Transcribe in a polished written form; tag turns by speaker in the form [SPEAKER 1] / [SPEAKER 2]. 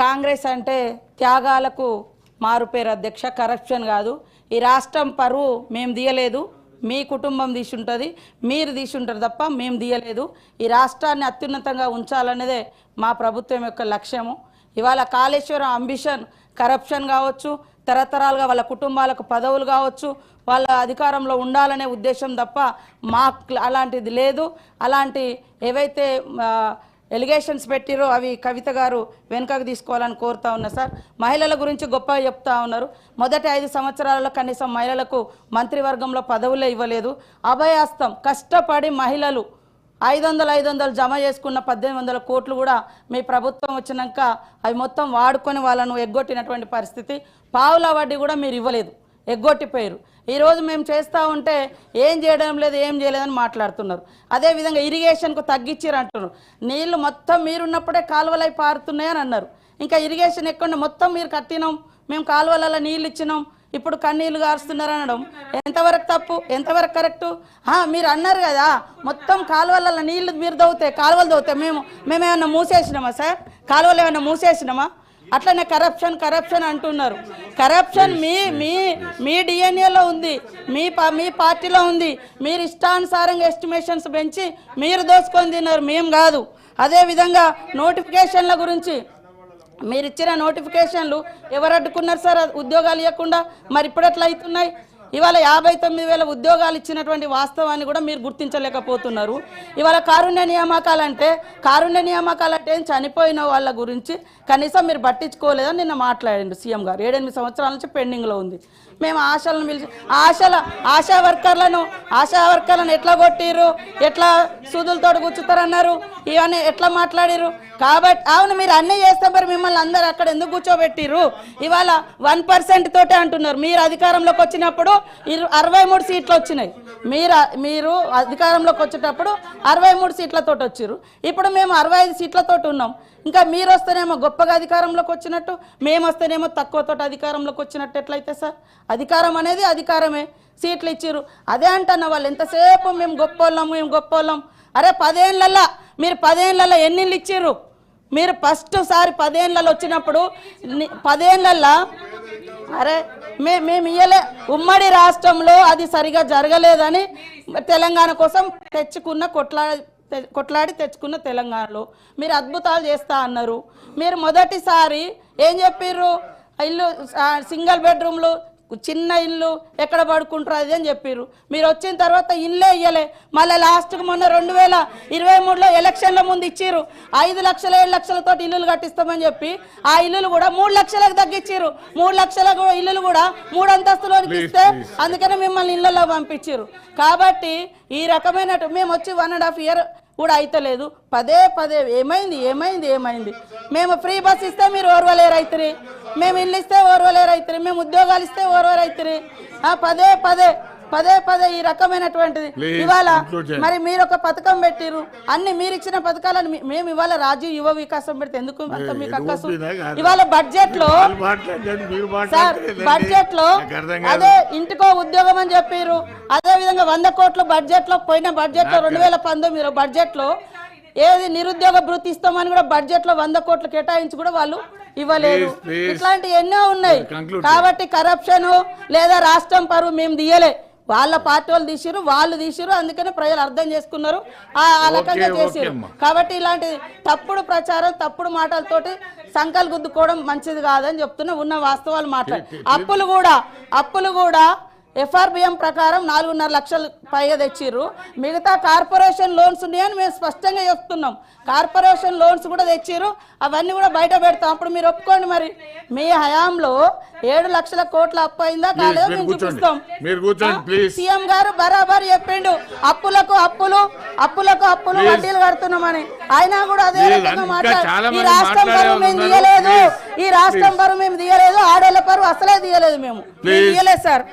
[SPEAKER 1] కాంగ్రెస్ అంటే త్యాగాలకు మారుపేరు అధ్యక్ష, కరప్షన్ కాదు. ఈ రాష్ట్రం పరువు మేము తీయలేదు, మీ కుటుంబం తీసుంటుంది, మీరు తీసుంటారు తప్ప మేము తీయలేదు. ఈ రాష్ట్రాన్ని అత్యున్నతంగా ఉంచాలనేదే మా ప్రభుత్వం యొక్క లక్ష్యము. ఇవాళ కాళేశ్వరం అంబిషన్ కరప్షన్ కావచ్చు, తరతరాలుగా వాళ్ళ కుటుంబాలకు పదవులు కావచ్చు, వాళ్ళ అధికారంలో ఉండాలనే ఉద్దేశం తప్ప మాకు అలాంటిది లేదు. అలాంటి ఏవైతే ఎలిగేషన్స్ పెట్టిరో అవి కవిత గారు వెనుకకు తీసుకోవాలని కోరుతా ఉన్నా సార్. మహిళల గురించి గొప్పగా చెప్తా ఉన్నారు. మొదటి 5 సంవత్సరాలలో కనీసం మహిళలకు మంత్రివర్గంలో పదవులే ఇవ్వలేదు. అభయాస్తం కష్టపడి మహిళలు 500 జమ చేసుకున్న 1800 కోట్లు కూడా మీ ప్రభుత్వం వచ్చినాక అవి మొత్తం వాడుకొని వాళ్ళను ఎగ్గొట్టినటువంటి పరిస్థితి. పావుల వడ్డీ కూడా మీరు ఇవ్వలేదు, ఎగ్గొట్టిపోయారు. ఈరోజు మేము చేస్తూ ఉంటే ఏం చేయడం లేదు, ఏం చేయలేదని మాట్లాడుతున్నారు. అదేవిధంగా ఇరిగేషన్కు తగ్గించారు అంటున్నారు. నీళ్లు మొత్తం మీరున్నప్పుడే కాలువలై పారుతున్నాయని అన్నారు. ఇంకా ఇరిగేషన్ ఎక్కడ మొత్తం మీరు కట్టినాం, మేము కాలువలలో నీళ్ళు ఇచ్చినాం, ఇప్పుడు కన్నీళ్లు గారుస్తున్నారు అనడం ఎంతవరకు తప్పు, ఎంతవరకు కరెక్టు? మీరు అన్నారు కదా మొత్తం కాలువలలో నీళ్లు మీరు దవ్వుతాయి, కాలువలు దవ్వుతాయి, మేమేమన్నా మూసేసినామా సార్? కాలువలు ఏమన్నా మూసేసినామా? అట్లనే కరప్షన్ అంటున్నారు. కరప్షన్ మీ డిఎన్ఏలో ఉంది, మీ పార్టీలో ఉంది. మీరు ఇష్టానుసారంగా ఎస్టిమేషన్స్ పెంచి మీరు దోసుకొని తిన్నారు, మేము కాదు. అదేవిధంగా నోటిఫికేషన్ల గురించి మీరు ఇచ్చిన నోటిఫికేషన్లు ఎవరు అడ్డుకున్నారు సార్ ఉద్యోగాలు ఇవ్వకుండా? మరి ఇప్పుడు ఎట్లా అవుతున్నాయి? ఇవాళ 59,000 ఉద్యోగాలు ఇచ్చినటువంటి వాస్తవాన్ని కూడా మీరు గుర్తించలేకపోతున్నారు. ఇవాళ కారుణ్య నియామకాలంటే చనిపోయిన వాళ్ళ గురించి కనీసం మీరు పట్టించుకోలేదని నిన్న మాట్లాడండి సీఎం గారు. 7-8 సంవత్సరాల నుంచి పెండింగ్లో ఉంది. మేము ఆశలను పిలిచి ఆశా వర్కర్లను ఎట్లా కొట్టిర్రు, ఎట్లా సూదులతో కూర్చుతారన్నారు, ఇవన్నీ ఎట్లా మాట్లాడిరు? కాబట్టి అవును మీరు అన్నీ చేస్తే మరి మిమ్మల్ని అందరూ అక్కడ ఎందుకు కూర్చోబెట్టిర్రు? ఇవాళ 1% తోటే అంటున్నారు. మీరు అధికారంలోకి వచ్చినప్పుడు 63 సీట్లు వచ్చినాయి. మీరు అధికారంలోకి వచ్చేటప్పుడు 63 సీట్లతో వచ్చారు. ఇప్పుడు మేము 65 సీట్లతో ఉన్నాం. ఇంకా మీరు వస్తేనేమో గొప్పగా అధికారంలోకి వచ్చినట్టు, మేము వస్తేనేమో తక్కువతో అధికారంలోకి వచ్చినట్టు ఎట్లయితే సార్? అధికారం అనేది అధికారమే. సీట్లు ఇచ్చిర్రు అదే అంటున్న వాళ్ళు ఎంతసేపు మేము గొప్పోళ్ళం. అరే 10 ఏళ్ళల్లో మీరు 10 ఏళ్ళల్లో ఎన్ని ఇళ్ళు ఇచ్చిర్రు? మీరు ఫస్ట్ సారి 10 ఏళ్ళలో వచ్చినప్పుడు 10 ఏళ్ళల్లో అరే మేము ఇయ్యలే, ఉమ్మడి రాష్ట్రంలో అది సరిగా జరగలేదని తెలంగాణ కోసం కొట్లాడి తెచ్చుకున్న తెలంగాణలో మీరు అద్భుతాలు చేస్తా అన్నారు. మీరు మొదటిసారి ఏం చెప్పిర్రు? ఇల్లు సింగిల్ బెడ్రూమ్లు, చిన్న ఇల్లు ఎక్కడ పడుకుంటారు అది అని చెప్పారు. మీరు వచ్చిన తర్వాత ఇల్లే ఇయ్యలే. మళ్ళీ లాస్ట్కి మొన్న 2023లో ఎలక్షన్ల ముందు ఇచ్చిర్రు 5 లక్షలు 7 లక్షలతో ఇల్లులు కట్టిస్తామని చెప్పి ఆ ఇల్లులు కూడా 3 లక్షలకు తగ్గించారు. 3 లక్షల ఇల్లులు కూడా 3 అంతస్తులోనికి ఇస్తే అందుకనే మిమ్మల్ని ఇళ్లలో పంపించారు. కాబట్టి ఈ రకమైన మేము వచ్చి 1.5 ఇయర్ కూడా అయితలేదు. పదే ఏమైంది? మేము ఫ్రీ బస్ ఇస్తే మీరు ఓర్వలేరైతురి, మేము ఇల్లు ఇస్తే ఓర్వలేరైతురి, మేము ఉద్యోగాలు ఇస్తే ఓర్వలేరైతురి. పదే ఈ రకమైనటువంటిది. ఇవాళ మరి మీరు ఒక పథకం పెట్టిరు, అన్ని మీరు ఇచ్చిన పథకాలను మేము ఇవాళ రాజీవ్ యువ వికాసం పెడితే ఎందుకు అంత మీకు అక్కసు? ఇవాళ బడ్జెట్ లో అదే ఇంటికో ఉద్యోగం అని చెప్పారు. అదే విధంగా 100 కోట్లు బడ్జెట్ లో పోయిన బడ్జెట్ లో 2019 బడ్జెట్ లో ఏది నిరుద్యోగ భృతి ఇస్తామని కూడా బడ్జెట్ లో 100 కోట్లు కేటాయించి కూడా వాళ్ళు ఇవ్వలేదు. ఇట్లాంటి ఎన్నో ఉన్నాయి. కాబట్టి కరప్షన్ లేదా రాష్ట్రం పరువు మేము తీయలే, వాళ్ళ పార్టీ వాళ్ళు తీసిరు. అందుకనే ప్రజలు అర్థం చేసుకున్నారు, ఆ రకంగా చేసిరు. కాబట్టి ఇలాంటి తప్పుడు ప్రచారం, తప్పుడు మాటలతోటి సంకలు గుద్దుకోవడం మంచిది కాదని చెప్తున్నా. ఉన్న వాస్తవాలు మాట్లాడి అప్పులు కూడా FRBM ప్రకారం 4.5 లక్షలు పైగా తెచ్చిర్రు. మిగతా కార్పొరేషన్ లోన్స్ ఉన్నాయని మేము స్పష్టంగా చెప్తున్నాం. కార్పొరేషన్ లోన్స్ కూడా తెచ్చిర్రు, అవన్నీ కూడా బయట పెడతాం. అప్పుడు మీరు ఒప్పుకోండి. మరి మీ హయాంలో 7 లక్షల కోట్ల అప్పు అయిందా కాలేదో మేము చూపిస్తాం. సీఎం గారు బరాబర్ చెప్పిండు అప్పులకు వడ్డీలు కడుతున్నామని. అయినా కూడా అదే రకంగా మాట్లాడు. ఈ రాష్ట్రం పరువు మేము తీయలేదు, ఆడోళ్ళ పరువు అసలే తీయలేదు, మేము తీయలేదు సార్.